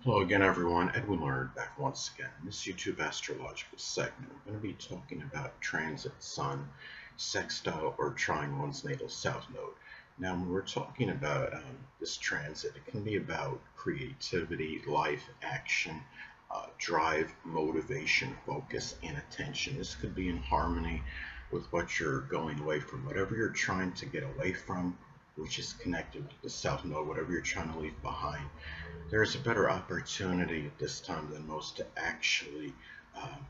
Hello again, everyone. Edwin Learnard back once again in this YouTube astrological segment. We're going to be talking about transit sun, sextile, or trine one's natal south node. Now, when we're talking about this transit, it can be about creativity, life, action, drive, motivation, focus, and attention. This could be in harmony with what you're going away from, whatever you're trying to get away from, which is connected with the south node, whatever you're trying to leave behind. There's a better opportunity at this time than most to actually um,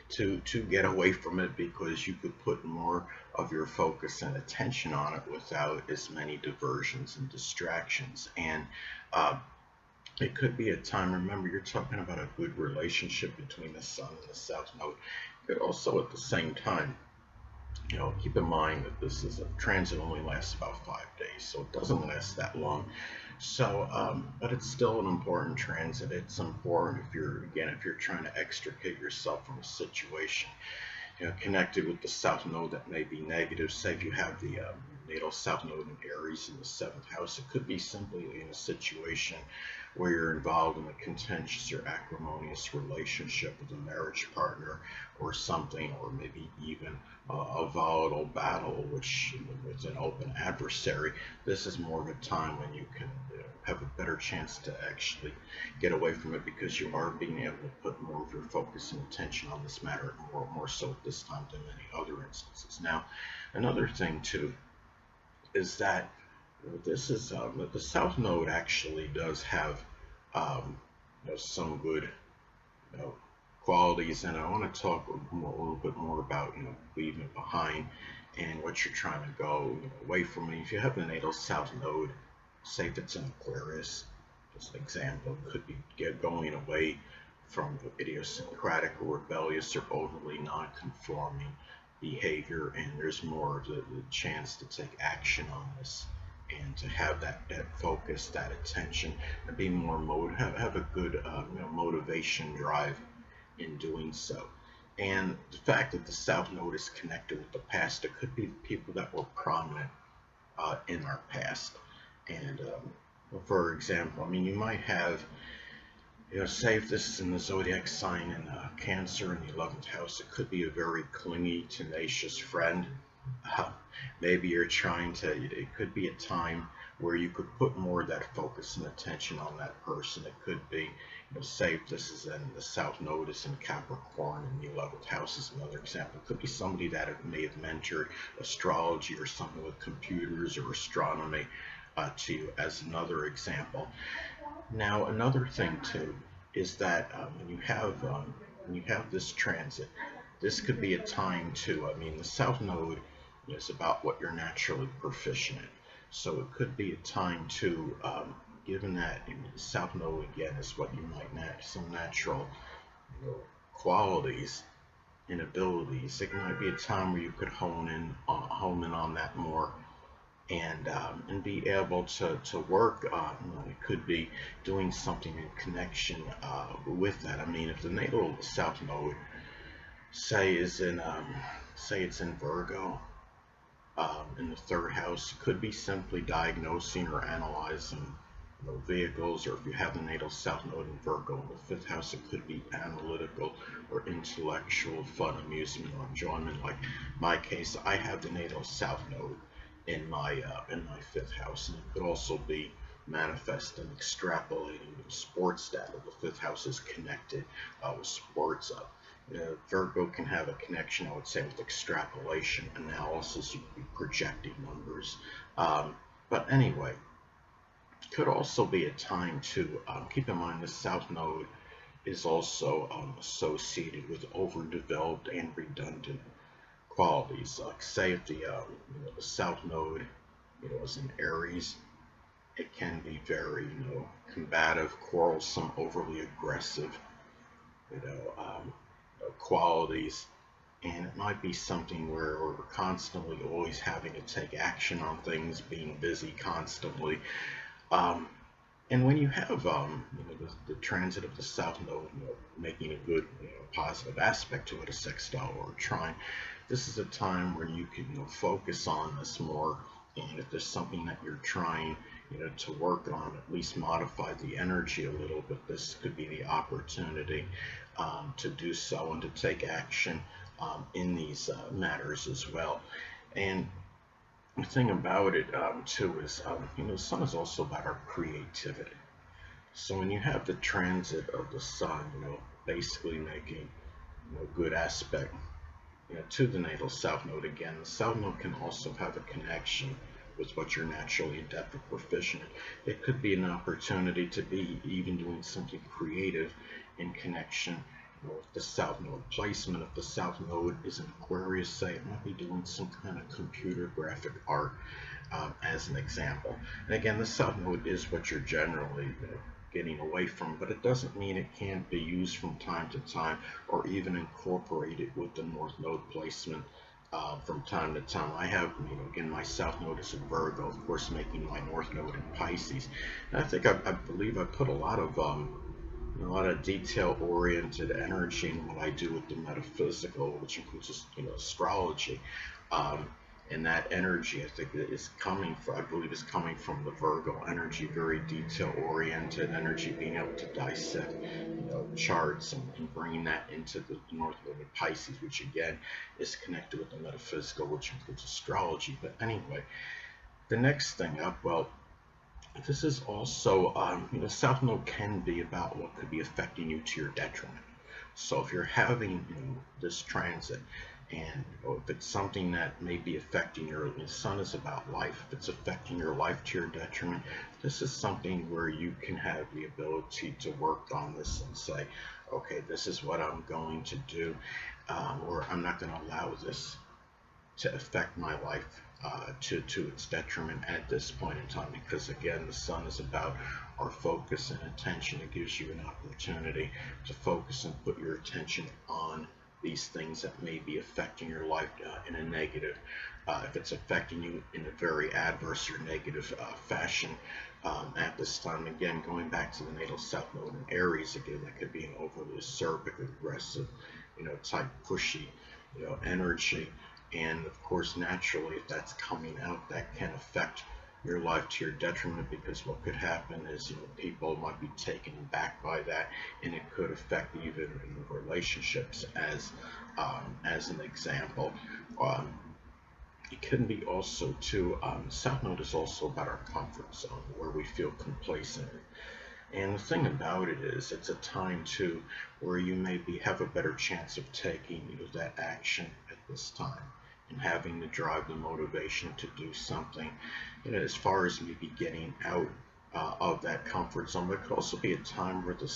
to get away from it, because you could put more of your focus and attention on it without as many diversions and distractions. And uh, it could be a time. Remember, you're talking about a good relationship between the sun and the south node. It could also, at the same time, keep in mind that this is a transit only lasts about 5 days, so it doesn't last that long. So, but it's still an important transit. It's important if you're trying to extricate yourself from a situation, connected with the south node that may be negative. Say if you have the natal south node in Aries in the seventh house, it could be simply in a situation where you're involved in a contentious or acrimonious relationship with a marriage partner or something, or maybe even a volatile battle, which with an open adversary. This is more of a time when you can have a better chance to actually get away from it, because you are being able to put more of your focus and attention on this matter, more so at this time than many other instances. Now, another thing too is that this is the south node actually does have some good you know, qualities, and I want to talk a little bit more about leaving it behind and what you're trying to go away from. And if you have the natal south node, say if it's in Aquarius, just an example, could be going away from the idiosyncratic or rebellious or overly non-conforming behavior, and there's more of the chance to take action on this and to have that focus, that attention, and be more have a good motivation drive in doing so. And the fact that the South Node is connected with the past, it could be people that were prominent in our past. And for example, I mean, you might have, say if this is in the zodiac sign in Cancer in the 11th house, it could be a very clingy, tenacious friend. Uh, Maybe you're trying to, it could be a time where you could put more of that focus and attention on that person. It could be, say if this is in the South Node is in Capricorn in the 11th house is another example. It could be somebody that may have mentored astrology or something with computers or astronomy to you as another example. Now, another thing too is that when you have this transit, this could be a time to. I mean, the South Node is about what you're naturally proficient in, so it could be a time to, given that the South Node again is what you might some natural qualities and abilities. It might be a time where you could hone in on that more and be able to work on. It could be doing something in connection with that. I mean, if the natal south node say is in say it's in Virgo in the third house, it could be simply diagnosing or analyzing vehicles, or if you have the natal south node in Virgo in the fifth house, it could be analytical or intellectual fun, amusement, or enjoyment. Like my case, I have the natal south node in my fifth house, and it could also be manifest and extrapolating with sports data. The fifth house is connected with sports. Virgo can have a connection, I would say, with extrapolation analysis. You could be projecting numbers. But anyway, could also be a time to keep in mind the south node is also associated with overdeveloped and redundant qualities. Like say if the south node is in Aries, it can be very combative, quarrelsome, overly aggressive, you know, um, qualities. And it might be something where we're constantly always having to take action on things, being busy constantly. Um, and when you have the transit of the south node, making a good, positive aspect to it, a sextile or a trine, this is a time where you can focus on this more. And if there's something that you're trying, to work on, at least modify the energy a little bit, this could be the opportunity to do so and to take action in these matters as well. And the thing about it too is, the sun is also about our creativity. So when you have the transit of the sun, basically making good aspect to the natal south node, again, the south node can also have a connection with what you're naturally adept or proficient in. It could be an opportunity to be even doing something creative in connection with the south node placement. If the south node is in Aquarius, say, it might be doing some kind of computer graphic art, as an example. And again, the south node is what you're generally getting away from, but it doesn't mean it can't be used from time to time or even incorporated with the north node placement from time to time. I have, again, my south node is in Virgo, of course, making my north node in Pisces. And I think I believe I put a lot of detail-oriented energy in what I do with the metaphysical, which includes astrology. And that energy, I think, is coming from, I believe, is coming from the Virgo energy, very detail-oriented energy, being able to dissect, charts and bringing that into the North Node of Pisces, which again is connected with the metaphysical, which includes astrology. But anyway, the next thing up, well, this is also, South Node can be about what could be affecting you to your detriment. So if you're having this transit, and if it's something that may be affecting the sun is about life. If it's affecting your life to your detriment, this is something where you can have the ability to work on this and say, okay, this is what I'm going to do, or I'm not going to allow this to affect my life to its detriment at this point in time, because again, the sun is about our focus and attention. It gives you an opportunity to focus and put your attention on these things that may be affecting your life in a negative. If it's affecting you in a very adverse or negative fashion at this time, again, going back to the natal south node in Aries, again, that could be an overly acerbic, aggressive, type pushy, energy. And of course, naturally, if that's coming out, that can affect your life to your detriment, because what could happen is people might be taken back by that, and it could affect even relationships as an example. It can be also too, south node is also about our comfort zone, where we feel complacent. And the thing about it is, it's a time too where you maybe have a better chance of taking that action at this time, and having the drive, the motivation to do something, as far as maybe getting out of that comfort zone. But it could also be a time where the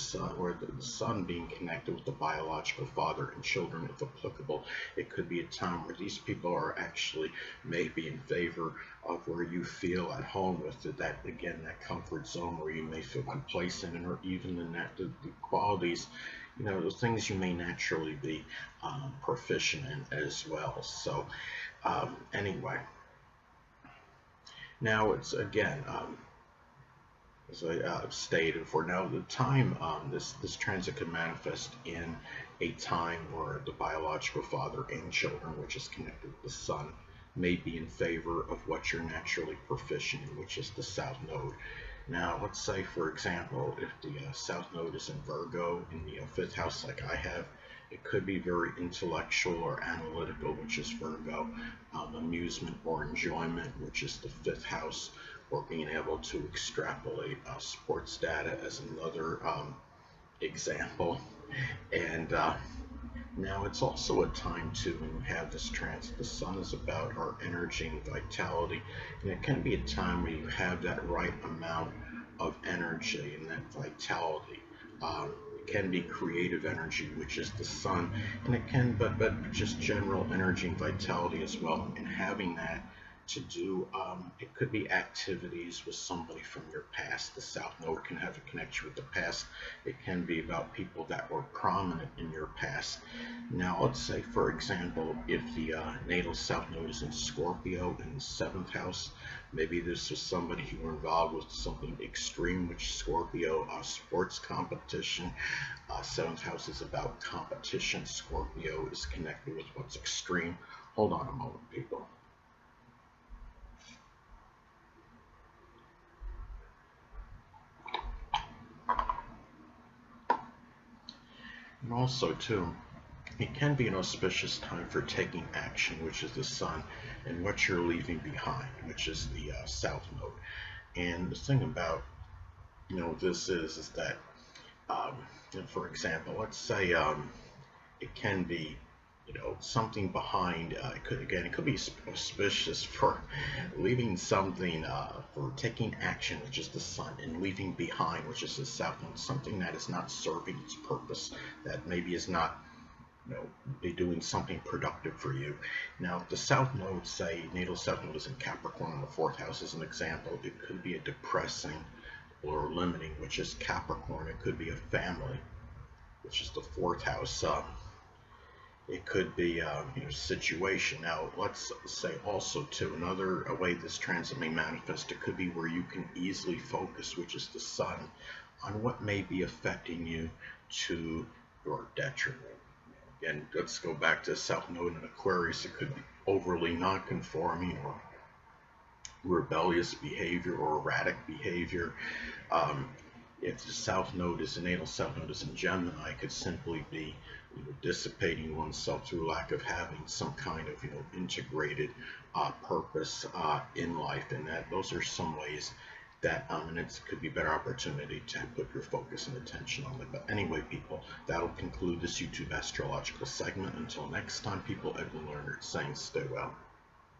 sun being connected with the biological father and children, if applicable, it could be a time where these people are actually maybe in favor of where you feel at home with it, that again, that comfort zone where you may feel complacent, and or even the qualities, the things you may naturally be proficient in as well. So anyway, now it's again, as I stated before, now the time this transit could manifest in a time where the biological father and children, which is connected with the sun, may be in favor of what you're naturally proficient in, which is the south node. Now, let's say, for example, if the south node is in Virgo in the 5th house, like I have, it could be very intellectual or analytical, which is Virgo, amusement or enjoyment, which is the 5th house, or being able to extrapolate sports data as another example. And now it's also a time too when you have this transit. The sun is about our energy and vitality, and it can be a time where you have that right amount of energy and that vitality. It can be creative energy, which is the sun, and it can, but just general energy and vitality as well. And having that to do, it could be activities with somebody from your past. The south node can have a connection with the past. It can be about people that were prominent in your past. Now, let's say, for example, if the natal south node is in Scorpio in the 7th house, maybe this was somebody who were involved with something extreme, which Scorpio, sports competition. 7th house is about competition. Scorpio is connected with what's extreme. Hold on a moment, people. And also, too, it can be an auspicious time for taking action, which is the sun, and what you're leaving behind, which is the south node. And the thing about this is that, um, for example, let's say it can be something behind. It could be auspicious for leaving something, for taking action, which is the sun, and leaving behind, which is the south node, something that is not serving its purpose, that maybe is not be doing something productive for you. Now, the south node, say natal south node is in Capricorn in the fourth house as an example. It could be a depressing or limiting, which is Capricorn. It could be a family, which is the fourth house. It could be situation. Now, let's say also too, another way this transit may manifest, it could be where you can easily focus, which is the sun, on what may be affecting you to your detriment. Again, let's go back to South Node in Aquarius. It could be overly non-conforming or rebellious behavior or erratic behavior. Um, if the South Node is a natal South Node is in Gemini, it could simply be dissipating oneself through lack of having some kind of integrated purpose in life, and that those are some ways that and it could be a better opportunity to put your focus and attention on it. But anyway, people, that'll conclude this YouTube astrological segment. Until next time, people, Edwin Learnard saying stay well.